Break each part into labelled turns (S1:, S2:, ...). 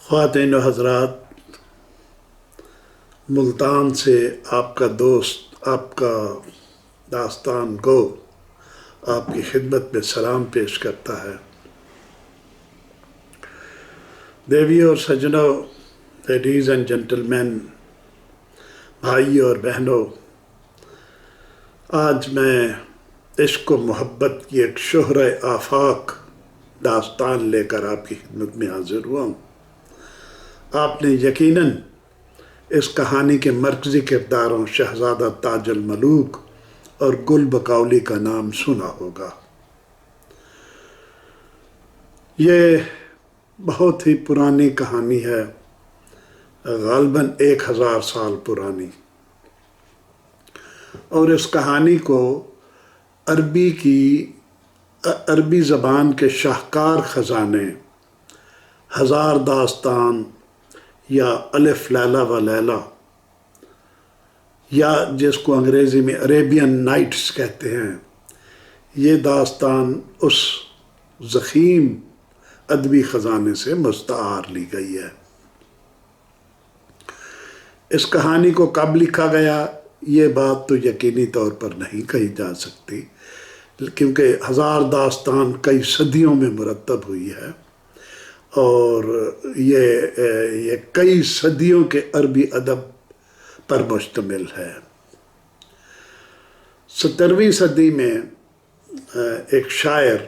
S1: خواتین و حضرات، ملتان سے آپ کا دوست، آپ کا داستان گو آپ کی خدمت میں سلام پیش کرتا ہے۔ دیویوں اور سجنوں، لیڈیز اینڈ جنٹلمین، بھائی اور بہنوں، آج میں عشق و محبت کی ایک شہرۂ آفاق داستان لے کر آپ کی خدمت میں حاضر ہوا ہوں۔ آپ نے یقیناً اس کہانی کے مرکزی کرداروں شہزادہ تاج الملوک اور گل بقولی کا نام سنا ہوگا۔ یہ بہت ہی پرانی کہانی ہے، غالباً 1000 سال پرانی، اور اس کہانی کو عربی زبان کے شاہکار خزانے ہزار داستان یا الف لیلہ و لیلہ، یا جس کو انگریزی میں عریبین نائٹس کہتے ہیں، یہ داستان اس ضخیم ادبی خزانے سے مستعار لی گئی ہے۔ اس کہانی کو کب لکھا گیا یہ بات تو یقینی طور پر نہیں کہی جا سکتی، کیونکہ ہزار داستان کئی صدیوں میں مرتب ہوئی ہے، اور یہ کئی صدیوں کے عربی ادب پر مشتمل ہے۔ 17ویں صدی میں ایک شاعر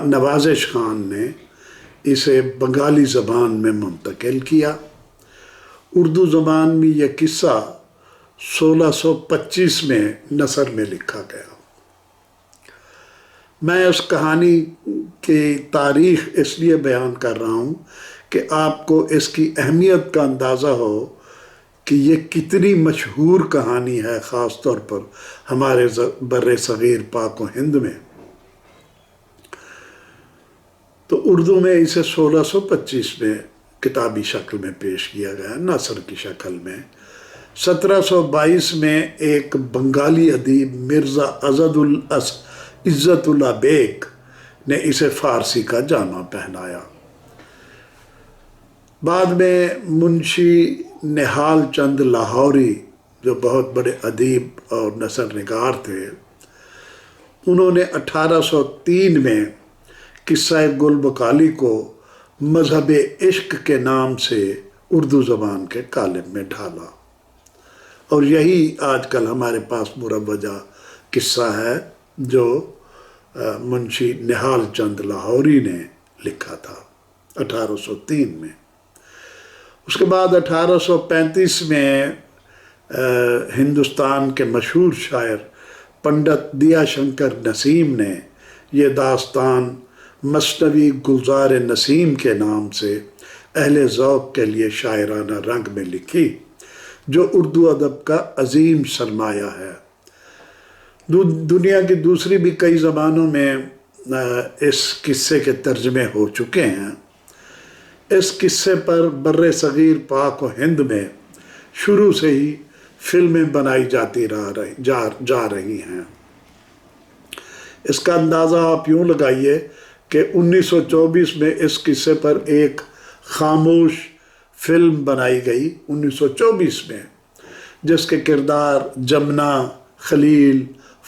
S1: نوازش خان نے اسے بنگالی زبان میں منتقل کیا۔ اردو زبان میں یہ قصہ 1625 میں نثر میں لکھا گیا۔ میں اس کہانی کی تاریخ اس لیے بیان کر رہا ہوں کہ آپ کو اس کی اہمیت کا اندازہ ہو کہ یہ کتنی مشہور کہانی ہے، خاص طور پر ہمارے بر صغیر پاک و ہند میں۔ تو اردو میں اسے 1625 میں کتابی شکل میں پیش کیا گیا، نثر کی شکل میں۔ 1722 میں ایک بنگالی ادیب مرزا عزت اللہ بیگ نے اسے فارسی کا جامہ پہنایا۔ بعد میں منشی نہال چند لاہوری، جو بہت بڑے ادیب اور نثر نگار تھے، انہوں نے 1803 میں قصہ گل بقالی کو مذہب عشق کے نام سے اردو زبان کے قالب میں ڈھالا، اور یہی آج کل ہمارے پاس مروجہ قصہ ہے جو منشی نہال چند لاہوری نے لکھا تھا 1803 میں۔ اس کے بعد 1835 میں ہندوستان کے مشہور شاعر پنڈت دیا شنکر نسیم نے یہ داستان مثنوی گلزار نسیم کے نام سے اہل ذوق کے لیے شاعرانہ رنگ میں لکھی، جو اردو ادب کا عظیم سرمایہ ہے۔ دنیا کی دوسری بھی کئی زبانوں میں اس قصے کے ترجمے ہو چکے ہیں۔ اس قصے پر بر صغیر پاک و ہند میں شروع سے ہی فلمیں بنائی جا رہی ہیں۔ اس کا اندازہ آپ یوں لگائیے کہ 1924 میں اس قصے پر ایک خاموش فلم بنائی گئی 1924 میں، جس کے کردار جمنا، خلیل،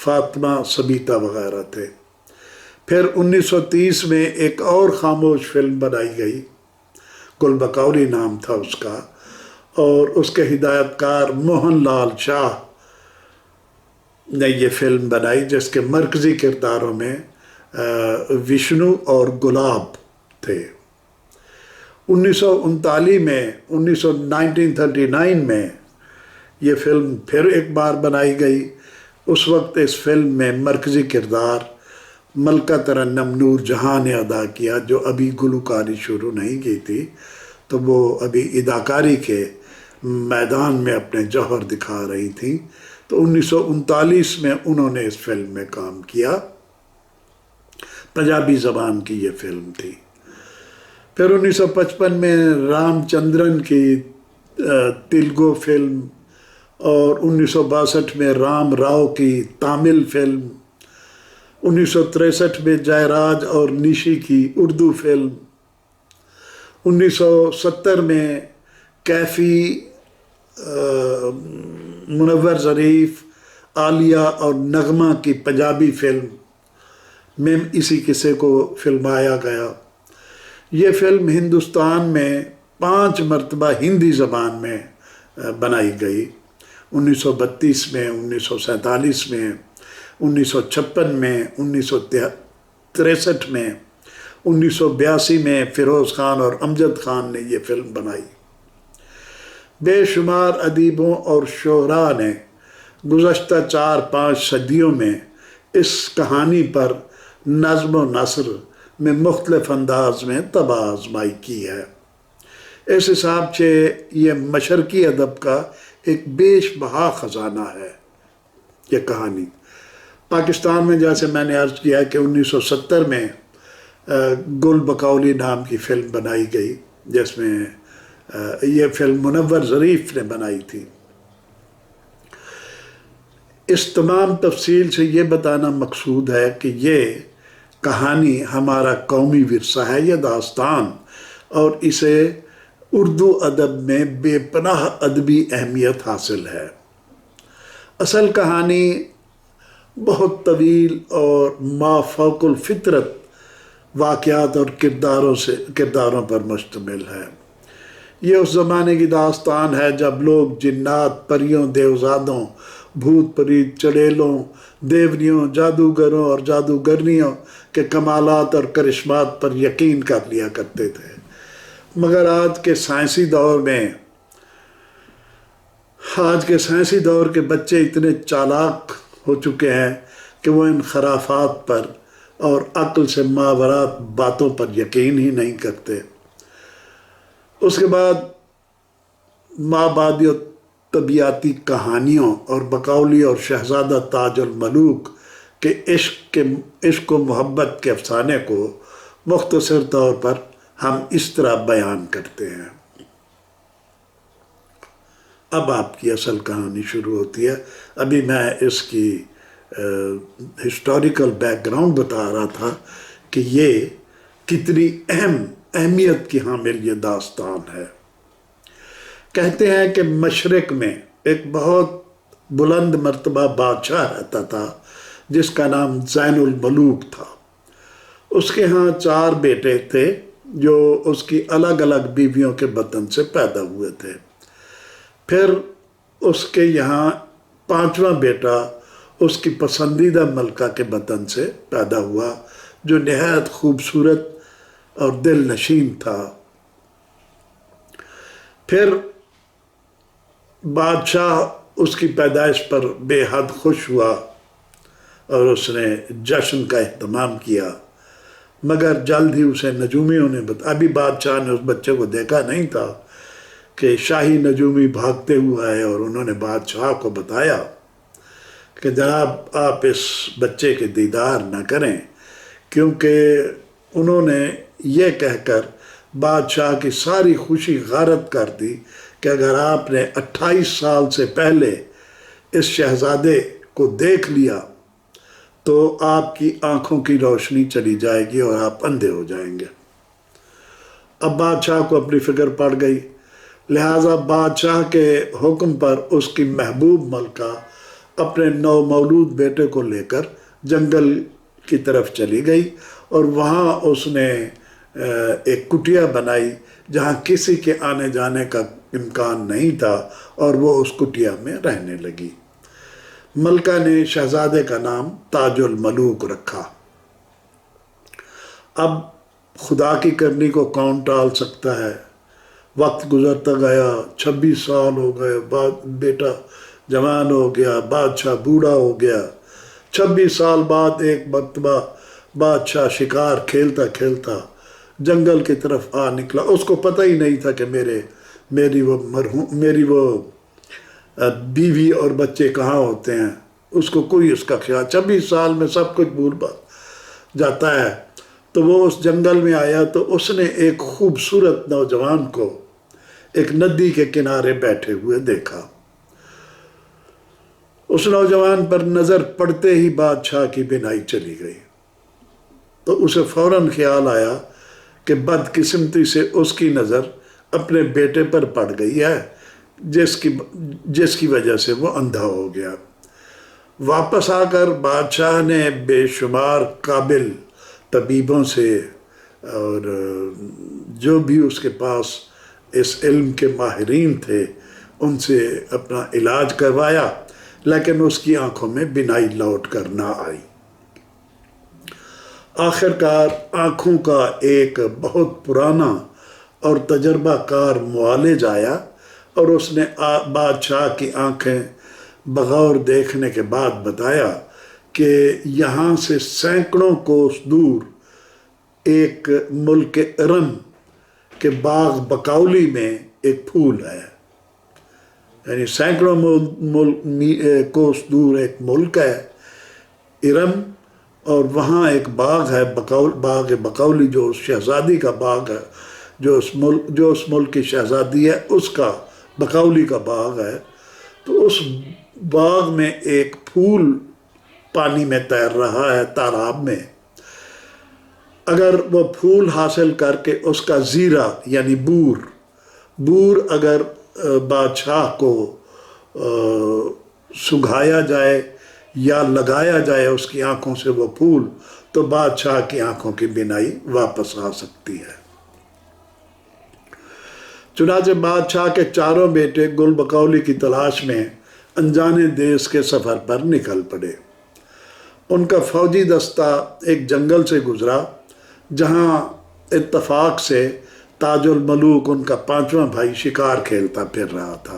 S1: فاطمہ، سبیتا وغیرہ تھے۔ پھر 1930 میں ایک اور خاموش فلم بنائی گئی، گل بقولی نام تھا اس کا، اور اس کے ہدایت کار موہن لال شاہ نے یہ فلم بنائی، جس کے مرکزی کرداروں میں وشنو اور گلاب تھے۔ 1939 میں یہ فلم پھر ایک بار بنائی گئی۔ اس وقت اس فلم میں مرکزی کردار ملکہ ترنم نور جہاں نے ادا کیا، جو ابھی گلوکاری شروع نہیں کی تھی، تو وہ ابھی اداکاری کے میدان میں اپنے جوہر دکھا رہی تھیں۔ تو 1939 میں انہوں نے اس فلم میں کام کیا، پنجابی زبان کی یہ فلم تھی۔ پھر 1955 میں رام چندرن کی تیلگو فلم، اور 1962 میں رام راؤ کی تامل فلم، 1963 میں جے راج اور نیشی کی اردو فلم، 1970 میں کیفی، منور ظریف، عالیہ اور نغمہ کی پنجابی فلم میں اسی قصے کو فلمایا گیا۔ یہ فلم ہندوستان میں 5 مرتبہ ہندی زبان میں بنائی گئی، 1932 میں، 1947 میں، 1956 میں، 1963 میں، 1982 میں فیروز خان اور امجد خان نے یہ فلم بنائی۔ بے شمار ادیبوں اور شعراء نے گزشتہ 4-5 صدیوں میں اس کہانی پر نظم و نثر میں مختلف انداز میں طبع آزمائی کی ہے۔ اس حساب سے یہ مشرقی ادب کا ایک بیش بہا خزانہ ہے یہ کہانی۔ پاکستان میں جیسے میں نے عرض کیا کہ 1970 میں گل بقولی نام کی فلم بنائی گئی، جس میں یہ فلم منور ظریف نے بنائی تھی۔ اس تمام تفصیل سے یہ بتانا مقصود ہے کہ یہ کہانی ہمارا قومی ورثہ ہے، یہ داستان، اور اسے اردو ادب میں بے پناہ ادبی اہمیت حاصل ہے۔ اصل کہانی بہت طویل اور مافوق الفطرت واقعات اور کرداروں پر مشتمل ہے۔ یہ اس زمانے کی داستان ہے جب لوگ جنات، پریوں، دیوزادوں، بھوت پریت، چڑیلوں، دیونیوں، جادوگروں اور جادوگرنیوں کے کمالات اور کرشمات پر یقین کر لیا کرتے تھے، مگر آج کے سائنسی دور کے بچے اتنے چالاک ہو چکے ہیں کہ وہ ان خرافات پر اور عقل سے ماورات باتوں پر یقین ہی نہیں کرتے۔ اس کے بعد مابعدی و طبیعتی کہانیوں اور بقولی اور شہزادہ تاج الملوک کے عشق و محبت کے افسانے کو مختصر طور پر ہم اس طرح بیان کرتے ہیں۔ اب آپ کی اصل کہانی شروع ہوتی ہے۔ ابھی میں اس کی ہسٹوریکل بیک گراؤنڈ بتا رہا تھا کہ یہ کتنی اہمیت کی حامل یہ داستان ہے۔ کہتے ہیں کہ مشرق میں ایک بہت بلند مرتبہ بادشاہ رہتا تھا جس کا نام زین الملوک تھا۔ اس کے ہاں 4 بیٹے تھے جو اس کی الگ الگ بیویوں کے بطن سے پیدا ہوئے تھے۔ پھر اس کے یہاں 5واں بیٹا اس کی پسندیدہ ملکہ کے بطن سے پیدا ہوا جو نہایت خوبصورت اور دل نشین تھا۔ پھر بادشاہ اس کی پیدائش پر بے حد خوش ہوا اور اس نے جشن کا اہتمام کیا، مگر جلد ہی اسے نجومیوں نے ابھی بادشاہ نے اس بچے کو دیکھا نہیں تھا کہ شاہی نجومی بھاگتے ہوئے آئے اور انہوں نے بادشاہ کو بتایا کہ جناب آپ اس بچے کے دیدار نہ کریں، کیونکہ انہوں نے یہ کہہ کر بادشاہ کی ساری خوشی غارت کر دی کہ اگر آپ نے 28 سال سے پہلے اس شہزادے کو دیکھ لیا تو آپ کی آنکھوں کی روشنی چلی جائے گی اور آپ اندھے ہو جائیں گے۔ اب بادشاہ کو اپنی فکر پڑ گئی، لہٰذا بادشاہ کے حکم پر اس کی محبوب ملکہ اپنے نومولود بیٹے کو لے کر جنگل کی طرف چلی گئی اور وہاں اس نے ایک کٹیا بنائی جہاں کسی کے آنے جانے کا امکان نہیں تھا اور وہ اس کٹیا میں رہنے لگی۔ ملکہ نے شہزادے کا نام تاج الملوک رکھا۔ اب خدا کی کرنی کو کون ٹال سکتا ہے؟ وقت گزرتا گیا، 26 سال ہو گئے، بیٹا جوان ہو گیا، بادشاہ بوڑھا ہو گیا۔ 26 سال بعد ایک مرتبہ بادشاہ شکار کھیلتا کھیلتا جنگل کی طرف آ نکلا۔ اس کو پتہ ہی نہیں تھا کہ میری وہ بیوی اور بچے کہاں ہوتے ہیں، اس کو کوئی اس کا خیال، 26 سال میں سب کچھ بھول جاتا ہے۔ تو وہ اس جنگل میں آیا تو اس نے ایک خوبصورت نوجوان کو ایک ندی کے کنارے بیٹھے ہوئے دیکھا۔ اس نوجوان پر نظر پڑتے ہی بادشاہ کی بینائی چلی گئی، تو اسے فوراً خیال آیا کہ بدقسمتی سے اس کی نظر اپنے بیٹے پر پڑ گئی ہے، جس کی وجہ سے وہ اندھا ہو گیا۔ واپس آ کر بادشاہ نے بے شمار قابل طبیبوں سے اور جو بھی اس کے پاس اس علم کے ماہرین تھے ان سے اپنا علاج کروایا، لیکن اس کی آنکھوں میں بینائی لوٹ کر نہ آئی۔ آخرکار آنکھوں کا ایک بہت پرانا اور تجربہ کار معالج آیا اور اس نے بادشاہ کی آنکھیں بغور دیکھنے کے بعد بتایا کہ یہاں سے سینکڑوں کوس دور ایک ملک ارم کے باغ بقولی میں ایک پھول ہے، یعنی سینکڑوں کوس دور ایک ملک ہے ارم، اور وہاں ایک باغ ہے باغ بقولی، جو اس شہزادی کا باغ ہے، جو اس ملک کی شہزادی ہے اس کا بقولی کا باغ ہے۔ تو اس باغ میں ایک پھول پانی میں تیر رہا ہے، تالاب میں۔ اگر وہ پھول حاصل کر کے اس کا زیرہ یعنی بور اگر بادشاہ کو سنگھایا جائے یا لگایا جائے اس کی آنکھوں سے وہ پھول، تو بادشاہ کی آنکھوں کی بینائی واپس آ سکتی ہے۔ چنانچہ بادشاہ کے چاروں بیٹے گل بقولی کی تلاش میں انجانے دیس کے سفر پر نکل پڑے۔ ان کا فوجی دستہ ایک جنگل سے گزرا جہاں اتفاق سے تاج الملوک ان کا 5واں بھائی شکار کھیلتا پھر رہا تھا۔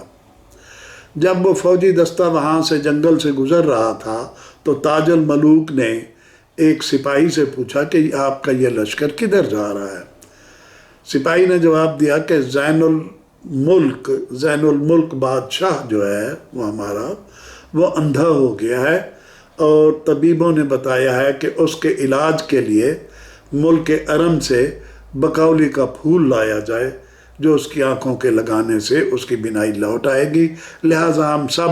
S1: جب وہ فوجی دستہ وہاں سے جنگل سے گزر رہا تھا تو تاج الملوک نے ایک سپاہی سے پوچھا کہ آپ کا یہ لشکر کدھر جا رہا ہے؟ سپاہی نے جواب دیا کہ زین الملک بادشاہ جو ہے وہ ہمارا، وہ اندھا ہو گیا ہے، اور طبیبوں نے بتایا ہے کہ اس کے علاج کے لیے ملک ارم سے بقولی کا پھول لایا جائے، جو اس کی آنکھوں کے لگانے سے اس کی بینائی لوٹ آئے گی، لہٰذا ہم سب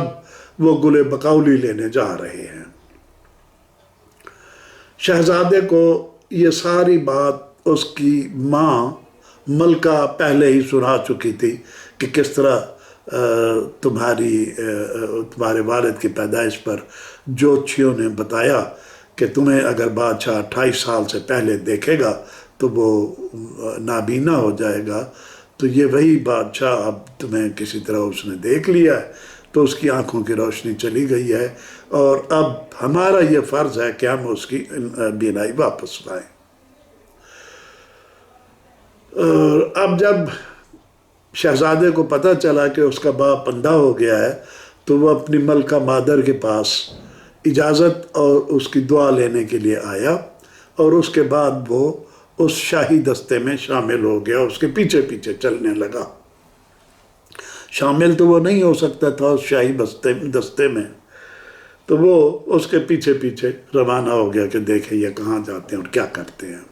S1: وہ گل بقولی لینے جا رہے ہیں۔ شہزادے کو یہ ساری بات اس کی ماں ملکہ پہلے ہی سنا چکی تھی کہ کس طرح تمہارے والد کی پیدائش پر جوتشیوں نے بتایا کہ تمہیں اگر بادشاہ 28 سال سے پہلے دیکھے گا تو وہ نابینا ہو جائے گا، تو یہ وہی بادشاہ اب تمہیں کسی طرح اس نے دیکھ لیا ہے، تو اس کی آنکھوں کی روشنی چلی گئی ہے، اور اب ہمارا یہ فرض ہے کہ ہم اس کی بینائی واپس لائیں۔ اب جب شہزادے کو پتہ چلا کہ اس کا باپ اندھا ہو گیا ہے تو وہ اپنی ملکہ مادر کے پاس اجازت اور اس کی دعا لینے کے لیے آیا، اور اس کے بعد وہ اس شاہی دستے میں شامل ہو گیا، اس کے پیچھے پیچھے چلنے لگا۔ شامل تو وہ نہیں ہو سکتا تھا اس شاہی دستے میں، تو وہ اس کے پیچھے پیچھے روانہ ہو گیا کہ دیکھیں یہ کہاں جاتے ہیں اور کیا کرتے ہیں۔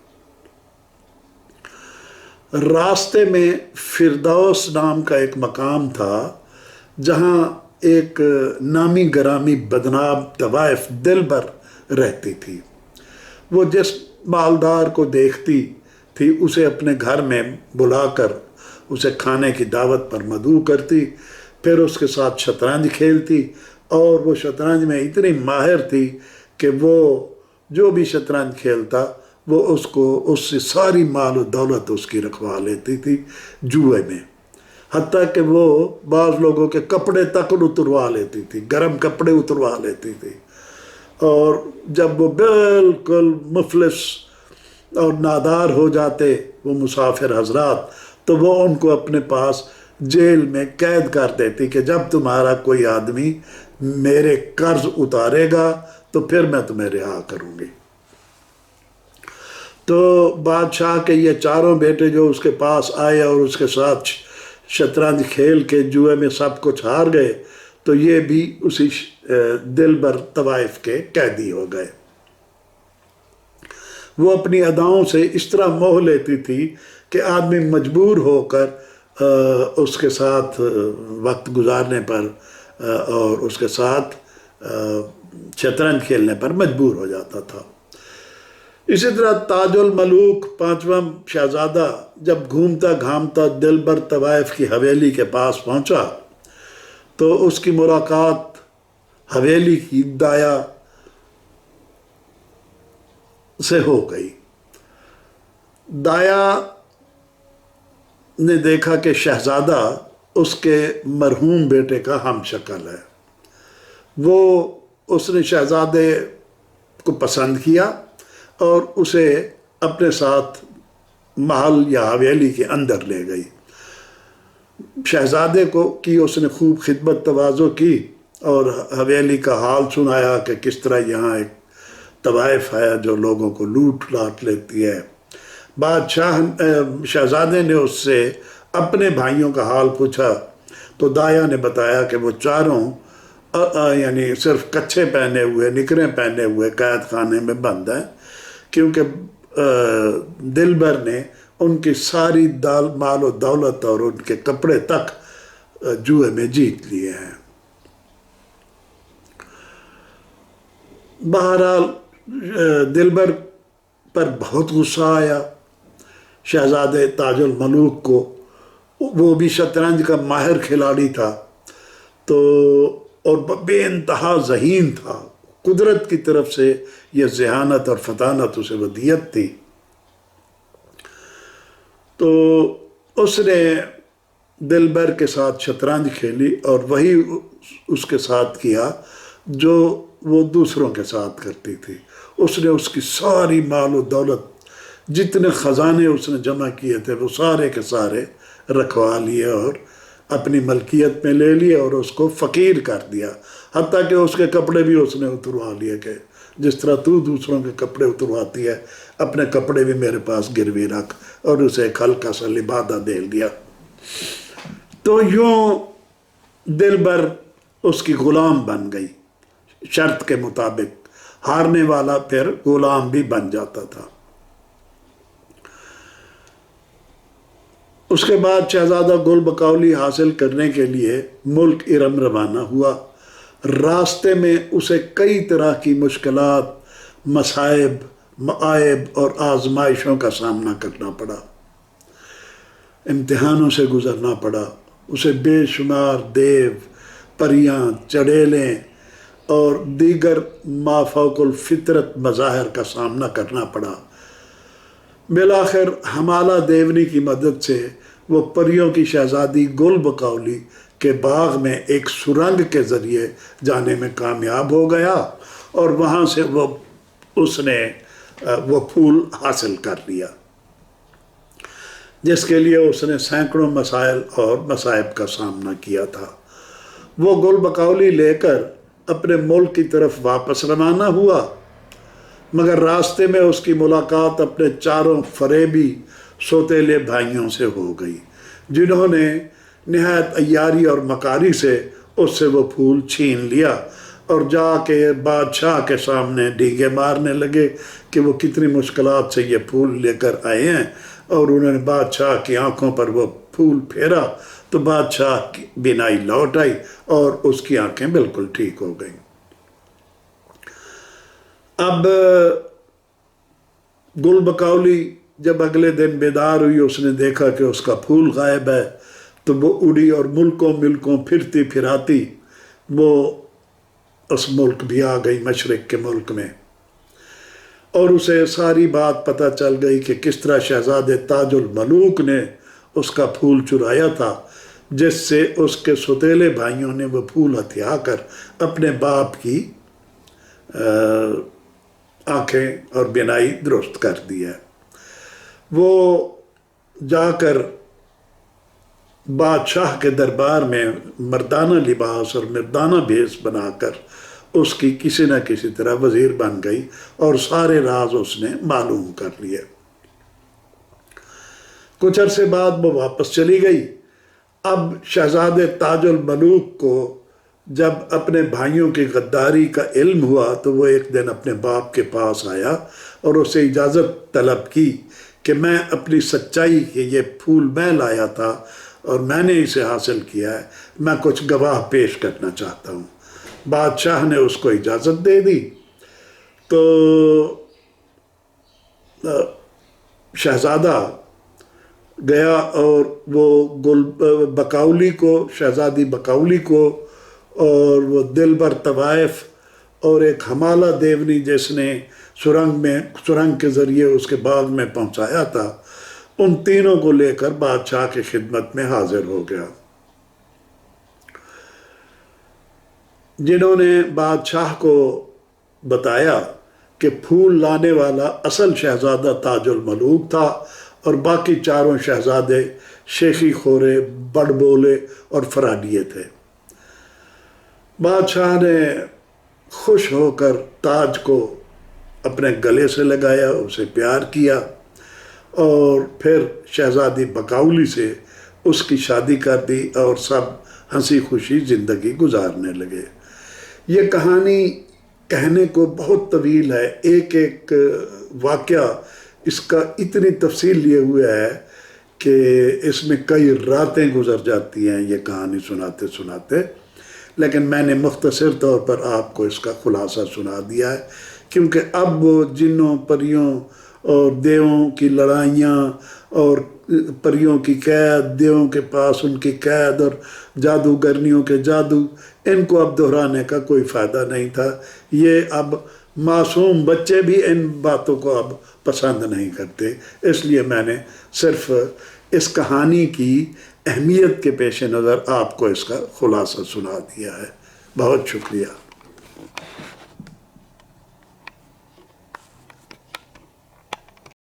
S1: راستے میں فردوس نام کا ایک مقام تھا جہاں ایک نامی گرامی بدنام طوائف دلبر رہتی تھی۔ وہ جس مالدار کو دیکھتی تھی اسے اپنے گھر میں بلا کر اسے کھانے کی دعوت پر مدعو کرتی، پھر اس کے ساتھ شطرنج کھیلتی، اور وہ شطرنج میں اتنی ماہر تھی کہ وہ جو بھی شطرنج کھیلتا وہ اس سے ساری مال و دولت اس کی رکھوا لیتی تھی جوئے میں، حتیٰ کہ وہ بعض لوگوں کے کپڑے تک اتروا لیتی تھی، گرم کپڑے اتروا لیتی تھی، اور جب وہ بالکل مفلس اور نادار ہو جاتے وہ مسافر حضرات تو وہ ان کو اپنے پاس جیل میں قید کر دیتی کہ جب تمہارا کوئی آدمی میرے قرض اتارے گا تو پھر میں تمہیں رہا کروں گی۔ تو بادشاہ کے یہ چاروں بیٹے جو اس کے پاس آئے اور اس کے ساتھ شطرنج کھیل کے جوئے میں سب کچھ ہار گئے، تو یہ بھی اسی دلبر طوائف کے قیدی ہو گئے۔ وہ اپنی اداؤں سے اس طرح موہ لیتی تھی کہ آدمی مجبور ہو کر اس کے ساتھ وقت گزارنے پر اور اس کے ساتھ شطرنج کھیلنے پر مجبور ہو جاتا تھا۔ اسی طرح تاج الملوک پانچواں شہزادہ جب گھومتا گھامتا دلبر طوائف کی حویلی کے پاس پہنچا تو اس کی ملاقات حویلی کی دایا سے ہو گئی۔ دایا نے دیکھا کہ شہزادہ اس کے مرحوم بیٹے کا ہم شکل ہے۔ اس نے شہزادے کو پسند کیا اور اسے اپنے ساتھ محل یا حویلی کے اندر لے گئی۔ شہزادے کی اس نے خوب خدمت تواضع کی اور حویلی کا حال سنایا کہ کس طرح یہاں ایک طوائف ہے جو لوگوں کو لوٹ لاٹ لیتی ہے۔ شہزادے نے اس سے اپنے بھائیوں کا حال پوچھا تو دایا نے بتایا کہ وہ چاروں یعنی صرف کچھے پہنے ہوئے، نکریں پہنے ہوئے قید خانے میں بند ہیں، کیونکہ دلبر نے ان کی ساری مال و دولت اور ان کے کپڑے تک جوئے میں جیت لیے ہیں۔ بہرحال دلبر پر بہت غصہ آیا شہزادے تاج الملوک کو، وہ بھی شطرنج کا ماہر کھلاڑی تھا اور بے انتہا ذہین تھا، قدرت کی طرف سے یہ ذہانت اور فطانت اسے ودیت تھی۔ تو اس نے دلبر کے ساتھ شطرنج کھیلی اور وہی اس کے ساتھ کیا جو وہ دوسروں کے ساتھ کرتی تھی۔ اس نے اس کی ساری مال و دولت، جتنے خزانے اس نے جمع کیے تھے وہ سارے کے سارے رکھوا لیے اور اپنی ملکیت میں لے لیے اور اس کو فقیر کر دیا، حتیٰ کہ اس کے کپڑے بھی اس نے اتروا لیے کہ جس طرح تو دوسروں کے کپڑے اترواتی ہے اپنے کپڑے بھی میرے پاس گروی رکھ، اور اسے ایک ہلکا سا لبادہ دے دیا۔ تو یوں دلبر اس کی غلام بن گئی، شرط کے مطابق ہارنے والا پھر غلام بھی بن جاتا تھا۔ اس کے بعد شہزادہ گل بقولی حاصل کرنے کے لیے ملک ارم روانہ ہوا۔ راستے میں اسے کئی طرح کی مشکلات، مصائب، معائب اور آزمائشوں کا سامنا کرنا پڑا، امتحانوں سے گزرنا پڑا۔ اسے بے شمار دیو، پریاں، چڑیلیں اور دیگر مافوق الفطرت مظاہر کا سامنا کرنا پڑا۔ بالآخر ہمالہ دیونی کی مدد سے وہ پریوں کی شہزادی گل بقولی کے باغ میں ایک سرنگ کے ذریعے جانے میں کامیاب ہو گیا اور وہاں سے اس نے وہ پھول حاصل کر لیا جس کے لیے اس نے سینکڑوں مسائل اور مصائب کا سامنا کیا تھا۔ وہ گل بقولی لے کر اپنے ملک کی طرف واپس روانہ ہوا، مگر راستے میں اس کی ملاقات اپنے چاروں فریبی سوتیلے بھائیوں سے ہو گئی، جنہوں نے نہایت عیاری اور مکاری سے اس سے وہ پھول چھین لیا اور جا کے بادشاہ کے سامنے ڈینگے مارنے لگے کہ وہ کتنی مشکلات سے یہ پھول لے کر آئے ہیں، اور انہوں نے بادشاہ کی آنکھوں پر وہ پھول پھیرا تو بادشاہ کی بینائی لوٹ آئی اور اس کی آنکھیں بالکل ٹھیک ہو گئیں۔ اب گل بقولی جب اگلے دن بیدار ہوئی، اس نے دیکھا کہ اس کا پھول غائب ہے، تو وہ اڑی اور ملکوں پھرتی پھراتی وہ اس ملک بھی آ گئی، مشرق کے ملک میں، اور اسے ساری بات پتہ چل گئی کہ کس طرح شہزادے تاج الملوک نے اس کا پھول چرایا تھا، جس سے اس کے سوتیلے بھائیوں نے وہ پھول ہتھیا کر اپنے باپ کی آنکھیں اور بینائی درست کر دی ہے۔ وہ جا کر بادشاہ کے دربار میں مردانہ لباس اور مردانہ بھیس بنا کر اس کی کسی نہ کسی طرح وزیر بن گئی اور سارے راز اس نے معلوم کر لیے۔ کچھ عرصے بعد وہ واپس چلی گئی۔ اب شہزادے تاج الملوک کو جب اپنے بھائیوں کی غداری کا علم ہوا تو وہ ایک دن اپنے باپ کے پاس آیا اور اسے اجازت طلب کی کہ میں اپنی سچائی کے یہ پھول میں لایا تھا اور میں نے اسے حاصل کیا ہے، میں کچھ گواہ پیش کرنا چاہتا ہوں۔ بادشاہ نے اس کو اجازت دے دی۔ تو شہزادہ گیا اور وہ بقاؤلی کو، شہزادی بقاؤلی کو، اور وہ دلبر طوائف اور ایک ہمالہ دیونی جس نے سرنگ کے ذریعے اس کے باغ میں پہنچایا تھا، ان تینوں کو لے کر بادشاہ کی خدمت میں حاضر ہو گیا، جنہوں نے بادشاہ کو بتایا کہ پھول لانے والا اصل شہزادہ تاج الملوک تھا اور باقی چاروں شہزادے شیخی خورے، بڑ بولے اور فرانیے تھے۔ بادشاہ نے خوش ہو کر تاج کو اپنے گلے سے لگایا، اسے پیار کیا، اور پھر شہزادی بقاؤلی سے اس کی شادی کر دی اور سب ہنسی خوشی زندگی گزارنے لگے۔ یہ کہانی کہنے کو بہت طویل ہے، ایک ایک واقعہ اس کا اتنی تفصیل لیے ہوئے ہے کہ اس میں کئی راتیں گزر جاتی ہیں یہ کہانی سناتے سناتے، لیکن میں نے مختصر طور پر آپ کو اس کا خلاصہ سنا دیا ہے، کیونکہ اب وہ جنوں پریوں اور دیووں کی لڑائیاں اور پریوں کی قید، دیووں کے پاس ان کی قید اور جادوگرنیوں کے جادو، ان کو اب دہرانے کا کوئی فائدہ نہیں تھا۔ یہ اب معصوم بچے بھی ان باتوں کو اب پسند نہیں کرتے، اس لیے میں نے صرف اس کہانی کی اہمیت کے پیش نظر آپ کو اس کا خلاصہ سنا دیا ہے۔ بہت شکریہ۔